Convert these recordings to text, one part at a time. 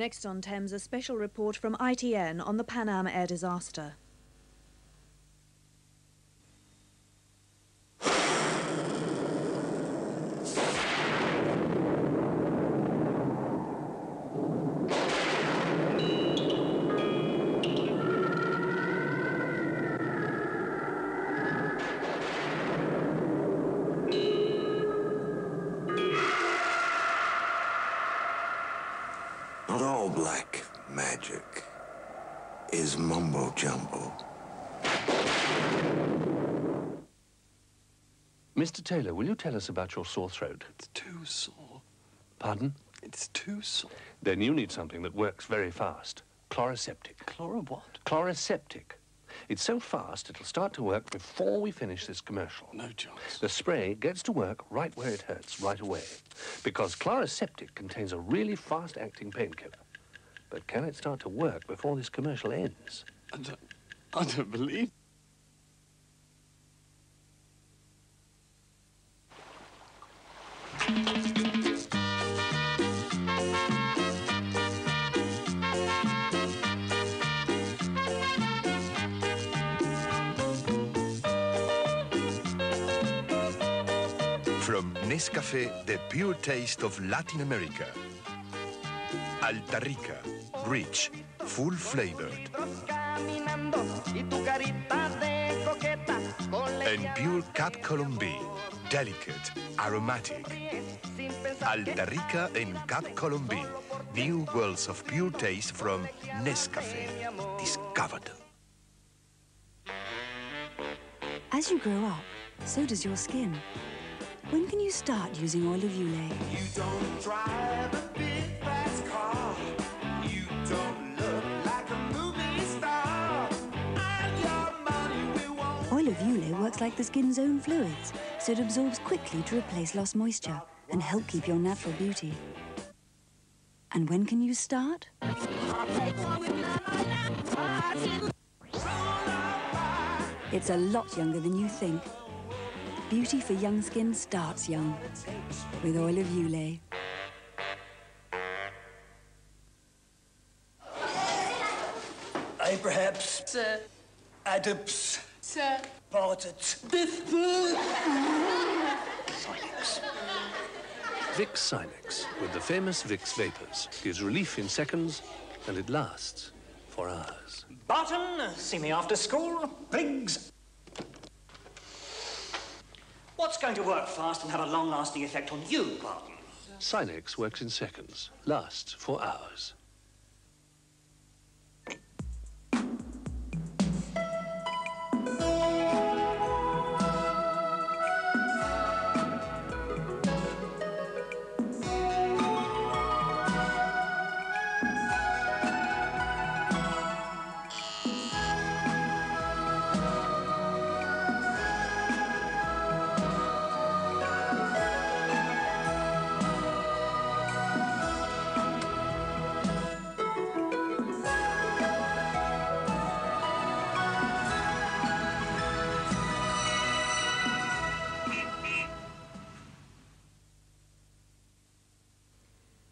Next on Thames, a special report from ITN on the Pan Am air disaster. Not all black magic is mumbo-jumbo. Mr. Taylor, will you tell us about your sore throat? It's too sore. Pardon? It's too sore. Then you need something that works very fast. Chloroseptic. Chloro what? Chloroseptic. It's so fast it'll start to work before we finish this commercial. No chance. The spray gets to work right where it hurts, right away. Because Chloroseptic contains a really fast-acting painkiller. But can it start to work before this commercial ends? I don't believe. From Nescafé, the pure taste of Latin America. Altarrica, rich, full-flavored. And pure Cap Colombi, delicate, aromatic. Altarrica and Cap Colombi, new worlds of pure taste from Nescafé. Discover them. As you grow up, so does your skin. When can you start using oil of Ulay? You don't drive a big fast car. You don't look like a movie star. And your money we won't. Oil of Ulay works like the skin's own fluids, so it absorbs quickly to replace lost moisture and help keep your natural beauty. And when can you start? It's a lot younger than you think. Beauty for young skin starts young with oil of Ulay. I perhaps... Sir. Adverts. Sir. Portraits. Silex. Vicks Silex, with the famous Vicks Vapors, gives relief in seconds, and it lasts for hours. Barton, see me after school. Briggs. What's going to work fast and have a long-lasting effect on you, Barton? Silex works in seconds, lasts for hours.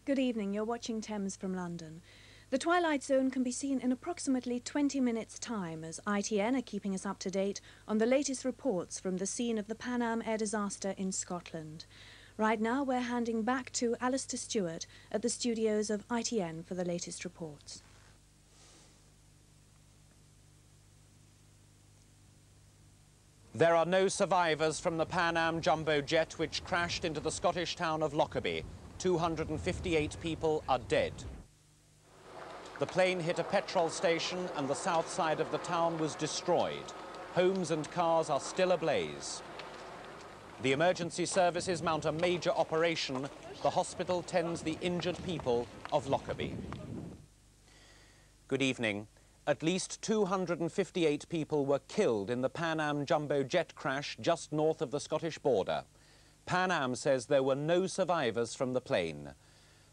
Good evening, you're watching Thames from London. The Twilight Zone can be seen in approximately 20 minutes' time as ITN are keeping us up to date on the latest reports from the scene of the Pan Am air disaster in Scotland. Right now we're handing back to Alistair Stewart at the studios of ITN for the latest reports. There are no survivors from the Pan Am jumbo jet which crashed into the Scottish town of Lockerbie. 258 people are dead. The plane hit a petrol station and the south side of the town was destroyed. Homes and cars are still ablaze. The emergency services mount a major operation. The hospital tends the injured people of Lockerbie. Good evening. At least 258 people were killed in the Pan Am jumbo jet crash just north of the Scottish border. Pan Am says there were no survivors from the plane.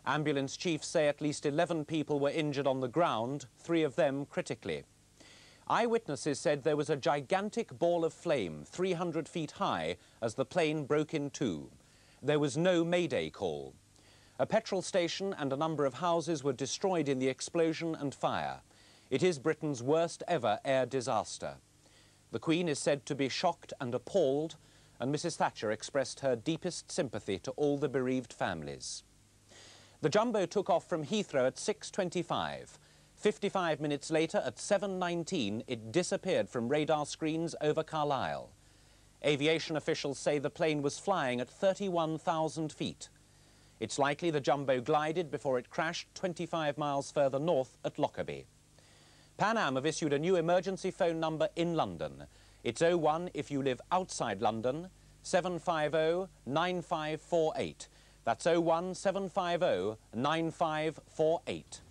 Ambulance chiefs say at least 11 people were injured on the ground, 3 of them critically. Eyewitnesses said there was a gigantic ball of flame 300 feet high as the plane broke in two. There was no mayday call. A petrol station and a number of houses were destroyed in the explosion and fire. It is Britain's worst ever air disaster. The Queen is said to be shocked and appalled, and Mrs. Thatcher expressed her deepest sympathy to all the bereaved families. The Jumbo took off from Heathrow at 6:25. 55 minutes later, at 7:19, it disappeared from radar screens over Carlisle. Aviation officials say the plane was flying at 31,000 feet. It's likely the Jumbo glided before it crashed 25 miles further north at Lockerbie. Pan Am have issued a new emergency phone number in London. It's 01 if you live outside London, 750-9548. That's 01750-9548.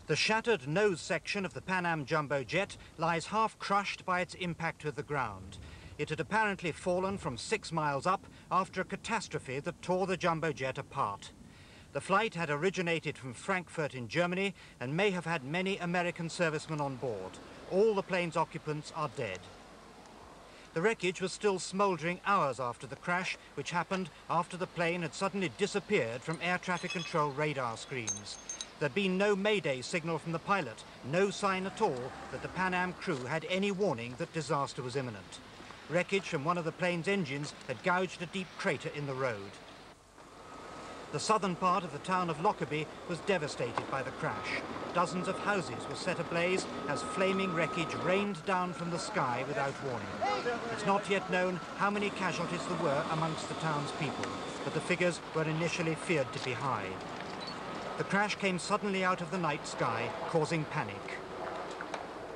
The shattered nose section of the Pan Am Jumbo jet lies half crushed by its impact with the ground. It had apparently fallen from 6 miles up after a catastrophe that tore the Jumbo jet apart. The flight had originated from Frankfurt in Germany and may have had many American servicemen on board. All the plane's occupants are dead. The wreckage was still smouldering hours after the crash, which happened after the plane had suddenly disappeared from air traffic control radar screens. There'd been no Mayday signal from the pilot, no sign at all that the Pan Am crew had any warning that disaster was imminent. Wreckage from one of the plane's engines had gouged a deep crater in the road. The southern part of the town of Lockerbie was devastated by the crash. Dozens of houses were set ablaze as flaming wreckage rained down from the sky without warning. It's not yet known how many casualties there were amongst the townspeople, but the figures were initially feared to be high. The crash came suddenly out of the night sky, causing panic.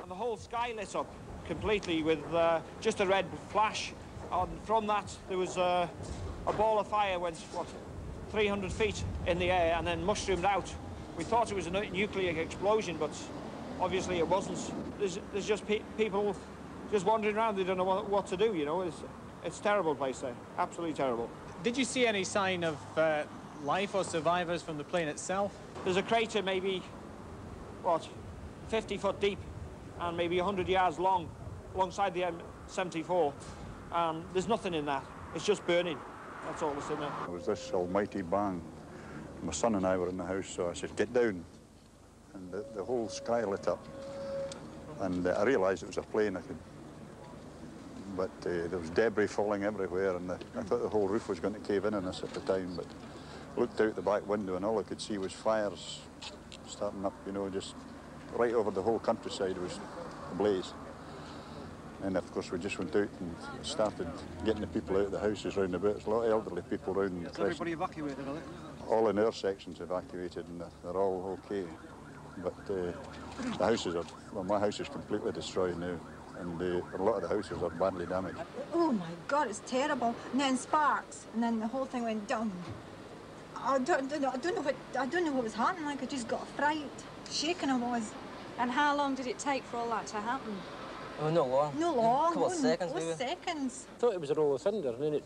And the whole sky lit up completely with just a red flash. And from that, there was a ball of fire went, what, 300 feet in the air and then mushroomed out. We thought it was a nuclear explosion, but obviously it wasn't. There's just people just wandering around. They don't know what to do, you know. It's a terrible place there, absolutely terrible. Did you see any sign of life or survivors from the plane itself? There's a crater maybe, what, 50 foot deep and maybe 100 yards long alongside the M74. There's nothing in that. It's just burning. That's all that's in there. It was this almighty bang. My son and I were in the house, so I said, get down. And the whole sky lit up. And I realised it was a plane. But there was debris falling everywhere, and I thought the whole roof was going to cave in on us at the time. But I looked out the back window, and all I could see was fires starting up, you know, just right over the whole countryside was ablaze. And of course we just went out and started getting the people out of the houses round about. There's a lot of elderly people round the place. Everybody evacuated, are they? All in our sections evacuated, and they're all okay. But the houses are, well, my house is completely destroyed now, and a lot of the houses are badly damaged. Oh my God, it's terrible. And then sparks, and then the whole thing went down. I don't know what was happening. Like, I just got a fright, shaking I was. And how long did it take for all that to happen? Oh, not long. No long. A couple of seconds, maybe. Seconds. I thought it was a roll of thunder, and then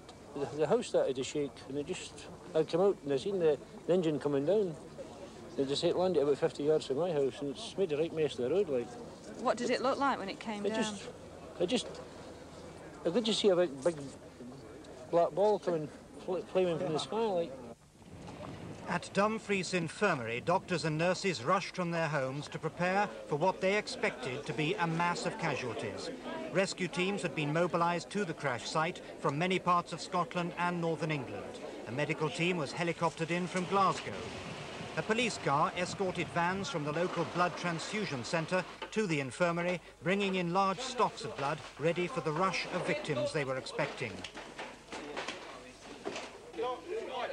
the house started to shake, and I come out and I seen the engine coming down. It just landed about 50 yards from my house, and it's made a right mess of the road, like. What did it look like when it came down? I could just see a big black ball coming, flaming from the sky, like. At Dumfries Infirmary, doctors and nurses rushed from their homes to prepare for what they expected to be a mass of casualties. Rescue teams had been mobilised to the crash site from many parts of Scotland and northern England. A medical team was helicoptered in from Glasgow. A police car escorted vans from the local blood transfusion centre to the infirmary, bringing in large stocks of blood ready for the rush of victims they were expecting.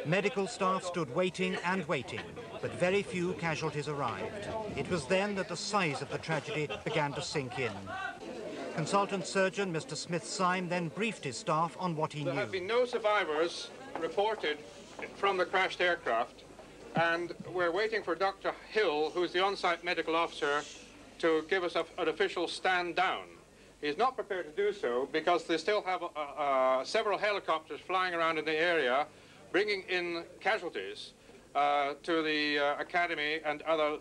Medical staff stood waiting and waiting, but very few casualties arrived. It was then that the size of the tragedy began to sink in. Consultant surgeon Mr. Smith-Syme then briefed his staff on what he knew. There have been no survivors reported from the crashed aircraft, and we're waiting for Dr. Hill, who's the on-site medical officer, to give us an official stand down. He's not prepared to do so because they still have several helicopters flying around in the area bringing in casualties to the academy and other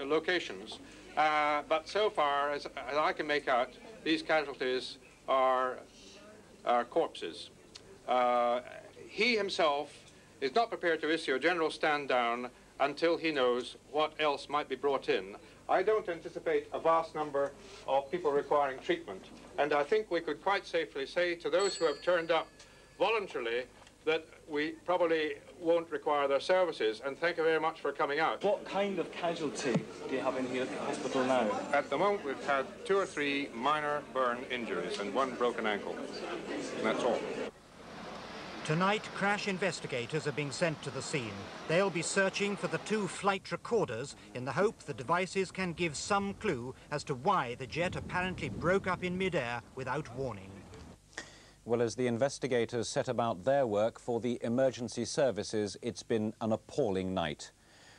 locations. But so far, as I can make out, these casualties are corpses. He himself is not prepared to issue a general stand down until he knows what else might be brought in. I don't anticipate a vast number of people requiring treatment, and I think we could quite safely say to those who have turned up voluntarily that we probably won't require their services, and thank you very much for coming out. What kind of casualty do you have in here at the hospital now? At the moment we've had 2 or 3 minor burn injuries and 1 broken ankle, and that's all. Tonight, crash investigators are being sent to the scene. They'll be searching for the 2 flight recorders in the hope the devices can give some clue as to why the jet apparently broke up in midair without warning. Well, as the investigators set about their work for the emergency services, it's been an appalling night.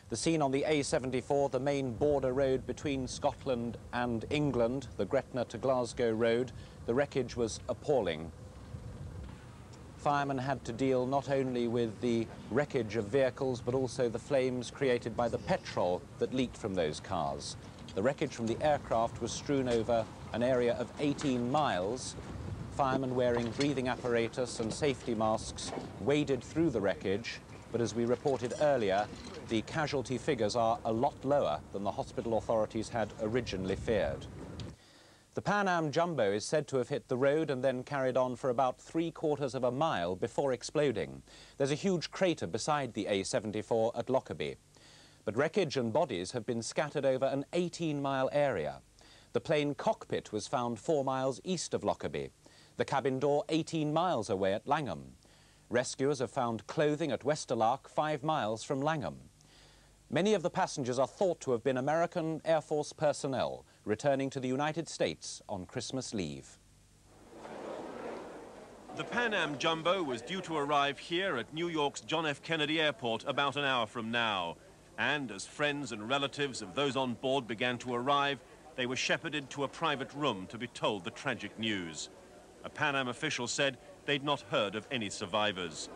The scene on the A74, the main border road between Scotland and England, the Gretna to Glasgow road, the wreckage was appalling. Firemen had to deal not only with the wreckage of vehicles, but also the flames created by the petrol that leaked from those cars. The wreckage from the aircraft was strewn over an area of 18 miles. Firemen wearing breathing apparatus and safety masks waded through the wreckage, but as we reported earlier, the casualty figures are a lot lower than the hospital authorities had originally feared. The Pan Am Jumbo is said to have hit the road and then carried on for about 3/4 of a mile before exploding. There's a huge crater beside the A74 at Lockerbie. But wreckage and bodies have been scattered over an 18-mile area. The plane cockpit was found 4 miles east of Lockerbie. The cabin door 18 miles away at Langham. Rescuers have found clothing at Westerlark 5 miles from Langham. Many of the passengers are thought to have been American Air Force personnel returning to the United States on Christmas leave. The Pan Am Jumbo was due to arrive here at New York's John F. Kennedy Airport about an hour from now. And as friends and relatives of those on board began to arrive, they were shepherded to a private room to be told the tragic news. A Pan Am official said they'd not heard of any survivors.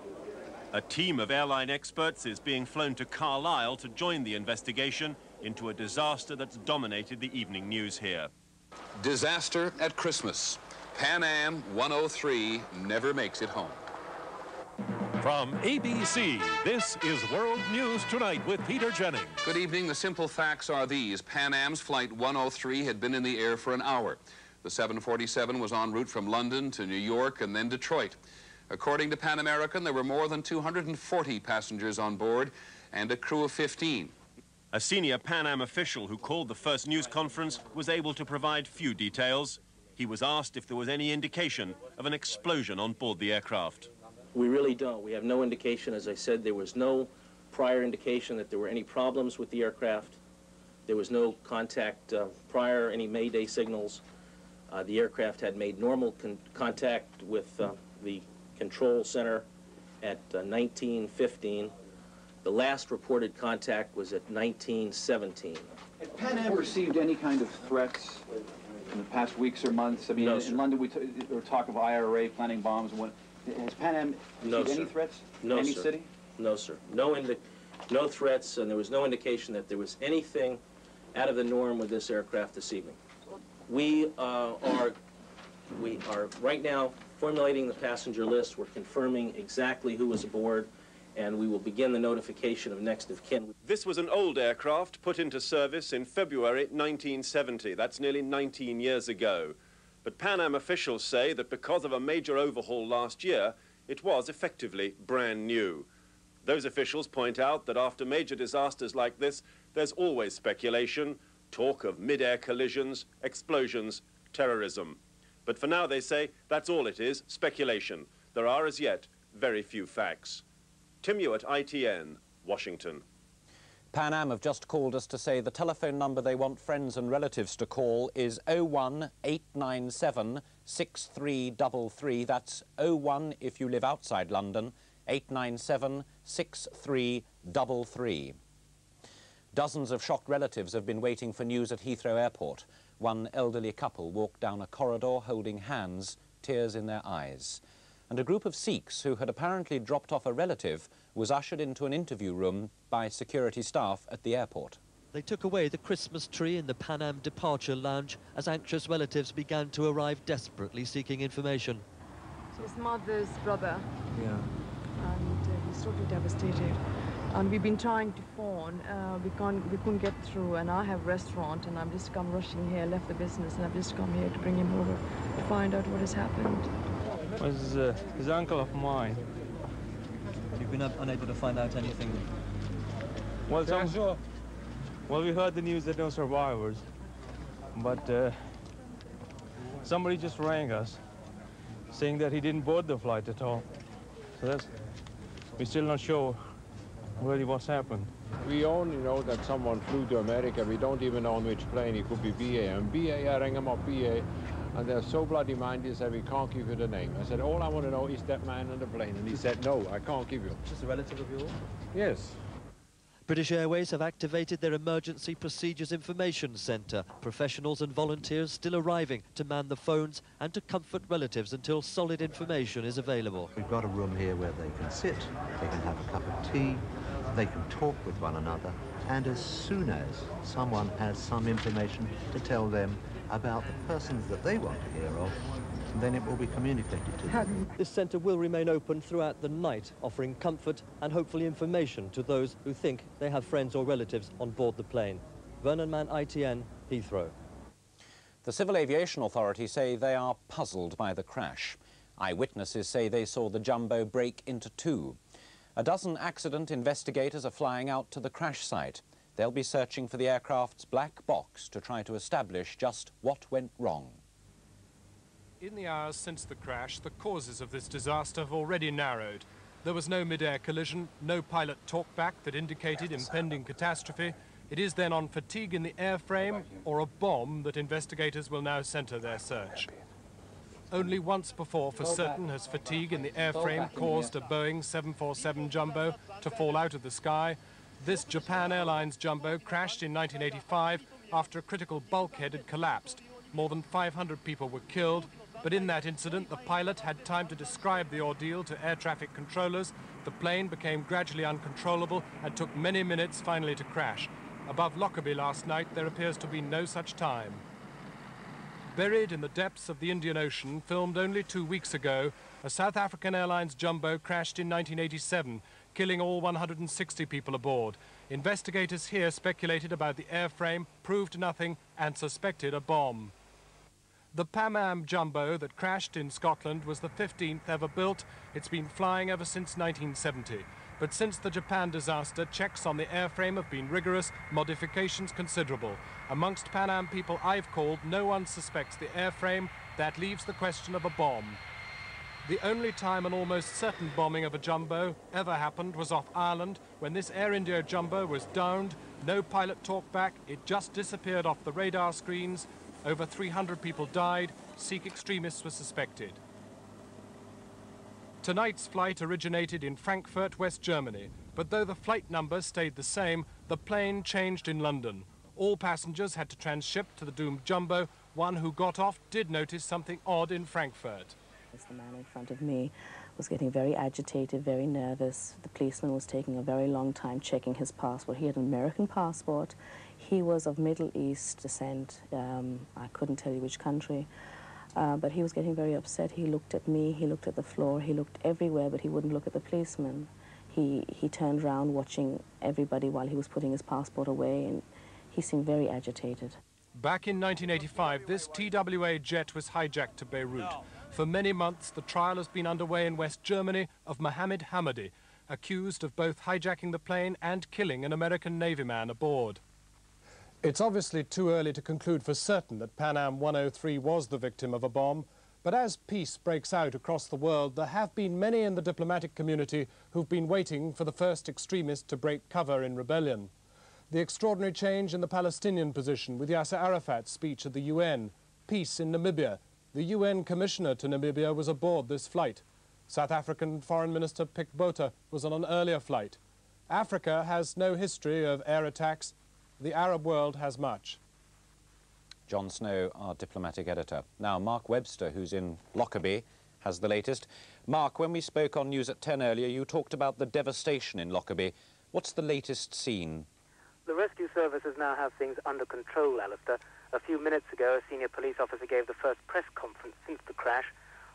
A team of airline experts is being flown to Carlisle to join the investigation into a disaster that's dominated the evening news here. Disaster at Christmas. Pan Am 103 never makes it home. From ABC, this is World News Tonight with Peter Jennings. Good evening. The simple facts are these. Pan Am's Flight 103 had been in the air for an hour. The 747 was en route from London to New York and then Detroit. According to Pan American, there were more than 240 passengers on board and a crew of 15. A senior Pan Am official who called the first news conference was able to provide few details. He was asked if there was any indication of an explosion on board the aircraft. We really don't. We have no indication. As I said, there was no prior indication that there were any problems with the aircraft. There was no contact prior, any Mayday signals. The aircraft had made normal contact with the control center at 1915. The last reported contact was at 1917. Had Pan Am received any kind of threats in the past weeks or months? I mean, No, in sir. London, there were talk of IRA planning bombs. And what, has Pan Am No, received any sir. threats? No, any sir. city? No, sir. No threats, and there was no indication that there was anything out of the norm with this aircraft this evening. We are right now formulating the passenger list. We're confirming exactly who was aboard, and we will begin the notification of next of kin. This was an old aircraft put into service in February 1970. That's nearly 19 years ago. But Pan Am officials say that because of a major overhaul last year, it was effectively brand new. Those officials point out that after major disasters like this, there's always speculation, talk of mid-air collisions, explosions, terrorism. But for now, they say, that's all it is, speculation. There are, as yet, very few facts. Tim Hewitt, ITN, Washington. Pan Am have just called us to say the telephone number they want friends and relatives to call is 01897 6333. That's 01 if you live outside London, 897 6333. Dozens of shocked relatives have been waiting for news at Heathrow Airport. One elderly couple walked down a corridor holding hands, tears in their eyes. And a group of Sikhs who had apparently dropped off a relative was ushered into an interview room by security staff at the airport. They took away the Christmas tree in the Pan Am departure lounge as anxious relatives began to arrive desperately seeking information. His mother's brother. Yeah. and he's totally devastated. And we've been trying to phone, we couldn't get through, and I have a restaurant, and I've just come rushing here, left the business, and I've just come here to bring him over to find out what has happened. His uncle of mine. You've been unable to find out anything? Well, we heard the news that no survivors, but somebody just rang us saying that he didn't board the flight at all. So we're still not sure really what's happened. We only know that someone flew to America. We don't even know on which plane. It could be BA. And BA, I rang him up BA, and they're so bloody minded, they said, we can't give you the name. I said, all I want to know is that man on the plane. And he said, no, I can't give you. Just a relative of yours? Yes. British Airways have activated their Emergency Procedures Information Centre. Professionals and volunteers still arriving to man the phones and to comfort relatives until solid information is available. We've got a room here where they can sit, they can have a cup of tea, they can talk with one another, and as soon as someone has some information to tell them about the persons that they want to hear of, then it will be communicated to them. This centre will remain open throughout the night, offering comfort and hopefully information to those who think they have friends or relatives on board the plane. Vernon Mann, ITN, Heathrow. The Civil Aviation Authority say they are puzzled by the crash. Eyewitnesses say they saw the jumbo break into two. A dozen accident investigators are flying out to the crash site. They'll be searching for the aircraft's black box to try to establish just what went wrong. In the hours since the crash, the causes of this disaster have already narrowed. There was no mid-air collision, no pilot talkback that indicated impending catastrophe. It is then on fatigue in the airframe or a bomb that investigators will now centre their search. Only once before, for certain, has fatigue in the airframe caused a Boeing 747 jumbo to fall out of the sky. This Japan Airlines jumbo crashed in 1985 after a critical bulkhead had collapsed. More than 500 people were killed, but in that incident, the pilot had time to describe the ordeal to air traffic controllers. The plane became gradually uncontrollable and took many minutes finally to crash. Above Lockerbie last night, there appears to be no such time. Buried in the depths of the Indian Ocean, filmed only 2 weeks ago, a South African Airlines jumbo crashed in 1987, killing all 160 people aboard. Investigators here speculated about the airframe, proved nothing, and suspected a bomb. The Pan Am jumbo that crashed in Scotland was the 15th ever built. It's been flying ever since 1970. But since the Japan disaster, checks on the airframe have been rigorous, modifications considerable. Amongst Pan Am people I've called, no one suspects the airframe. That leaves the question of a bomb. The only time an almost certain bombing of a jumbo ever happened was off Ireland, when this Air India jumbo was downed. No pilot talkback, it just disappeared off the radar screens. Over 300 people died. Sikh extremists were suspected. Tonight's flight originated in Frankfurt, West Germany, but though the flight number stayed the same, the plane changed in London. All passengers had to transship to the doomed jumbo. One who got off did notice something odd in Frankfurt. The man in front of me was getting very agitated, very nervous. The policeman was taking a very long time checking his passport. He had an American passport. He was of Middle East descent. I couldn't tell you which country. But he was getting very upset. He looked at me, he looked at the floor, he looked everywhere, but he wouldn't look at the policeman. He turned around watching everybody while he was putting his passport away, and he seemed very agitated. Back in 1985, this TWA jet was hijacked to Beirut. For many months, the trial has been underway in West Germany of Mohammed Hamadi, accused of both hijacking the plane and killing an American Navy man aboard. It's obviously too early to conclude for certain that Pan Am 103 was the victim of a bomb, but as peace breaks out across the world, there have been many in the diplomatic community who've been waiting for the first extremist to break cover in rebellion. The extraordinary change in the Palestinian position with Yasser Arafat's speech at the UN, peace in Namibia. The UN commissioner to Namibia was aboard this flight. South African Foreign Minister Pik Botha was on an earlier flight. Africa has no history of air attacks. The Arab world has much. John Snow, our diplomatic editor. Now, Mark Webster, who's in Lockerbie, has the latest. Mark, when we spoke on News at 10 earlier, you talked about the devastation in Lockerbie. What's the latest scene? The rescue services now have things under control, Alistair. A few minutes ago, a senior police officer gave the first press conference since the crash.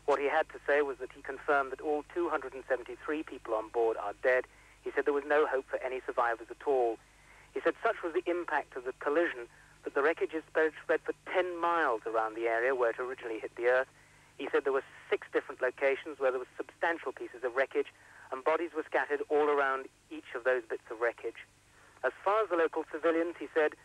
What he had to say was that he confirmed that all 273 people on board are dead. He said there was no hope for any survivors at all. He said such was the impact of the collision that the wreckage is spread for 10 miles around the area where it originally hit the earth. He said there were 6 different locations where there were substantial pieces of wreckage, and bodies were scattered all around each of those bits of wreckage. As far as the local civilians, he said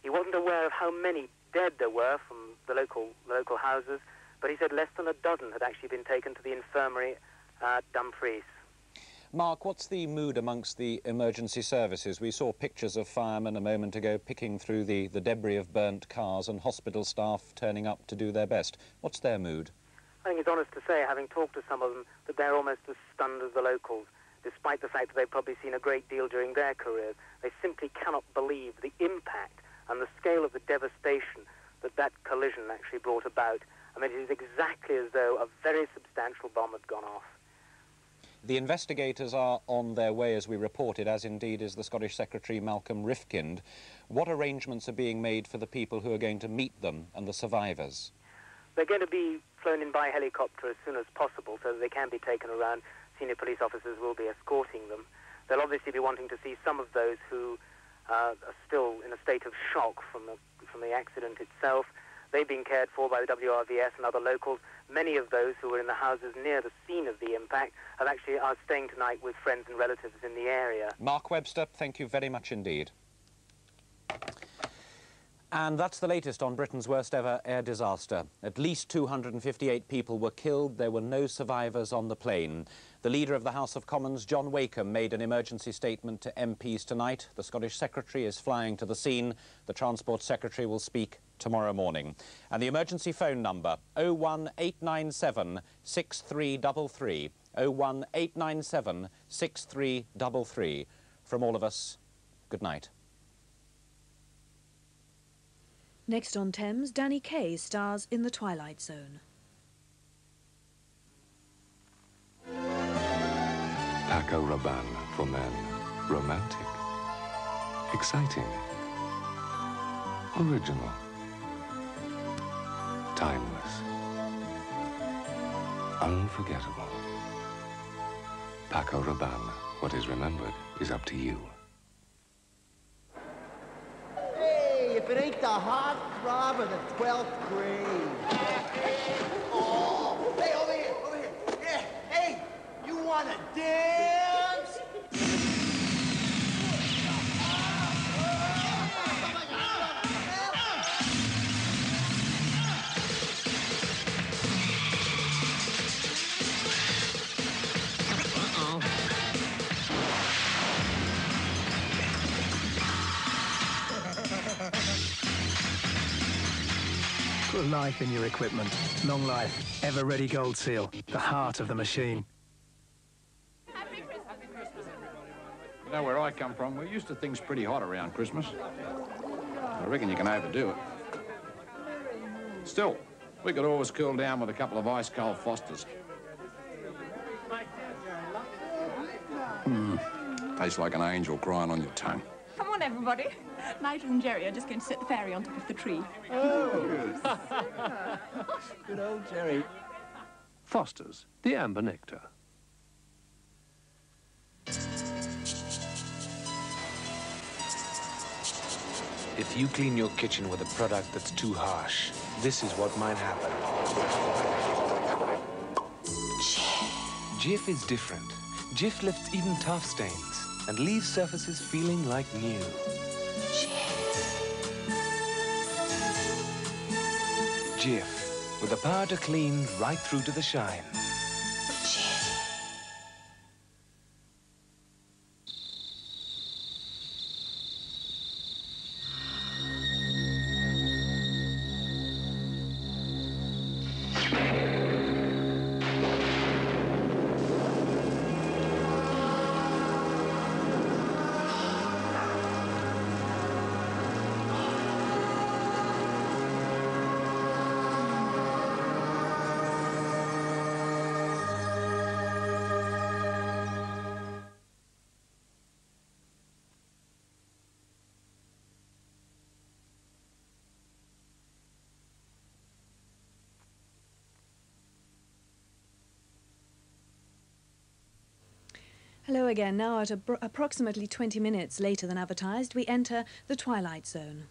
he wasn't aware of how many dead there were from the local houses, but he said less than a dozen had actually been taken to the infirmary at Dumfries. Mark, what's the mood amongst the emergency services? We saw pictures of firemen a moment ago picking through the debris of burnt cars and hospital staff turning up to do their best. What's their mood? I think it's honest to say, having talked to some of them, that they're almost as stunned as the locals, despite the fact that they've probably seen a great deal during their careers. They simply cannot believe the impact and the scale of the devastation that that collision actually brought about. I mean, it is exactly as though a very substantial bomb had gone off. The investigators are on their way, as we reported, as indeed is the Scottish Secretary Malcolm Rifkind. What arrangements are being made for the people who are going to meet them and the survivors? They're going to be flown in by helicopter as soon as possible so that they can be taken around. Senior police officers will be escorting them. They'll obviously be wanting to see some of those who are still in a state of shock from the accident itself. They've been cared for by the WRVS and other locals. Many of those who were in the houses near the scene of the impact are staying tonight with friends and relatives in the area. Mark Webster, thank you very much indeed. And that's the latest on Britain's worst ever air disaster. At least 258 people were killed. There were no survivors on the plane. The leader of the House of Commons, John Wakeham, made an emergency statement to MPs tonight. The Scottish Secretary is flying to the scene. The Transport Secretary will speak tomorrow morning. And the emergency phone number, 01897 6333. 01897 6333. From all of us, good night. Next on Thames, Danny Kaye stars in The Twilight Zone. Paco Rabanne for men. Romantic. Exciting. Original. Timeless. Unforgettable. Paco Rabanne. What is remembered is up to you. If it ain't the heart throb of the 12th grade. Oh, hey, over here. Yeah, hey, you want to dance? Put life in your equipment. Long life, ever-ready Gold Seal, the heart of the machine. You know where I come from, we're used to things pretty hot around Christmas. I reckon you can overdo it. Still, we could always cool down with a couple of ice-cold Fosters. Tastes like an angel crying on your tongue. Come on, everybody. Nigel and Jerry are just going to set the fairy on top of the tree. Oh, good old Jerry. Foster's, the amber nectar. If you clean your kitchen with a product that's too harsh, this is what might happen. Jif is different. Jif lifts even tough stains and leaves surfaces feeling like new. Jif, with the power to clean right through to the shine. Hello again. Now at approximately 20 minutes later than advertised, we enter the twilight zone.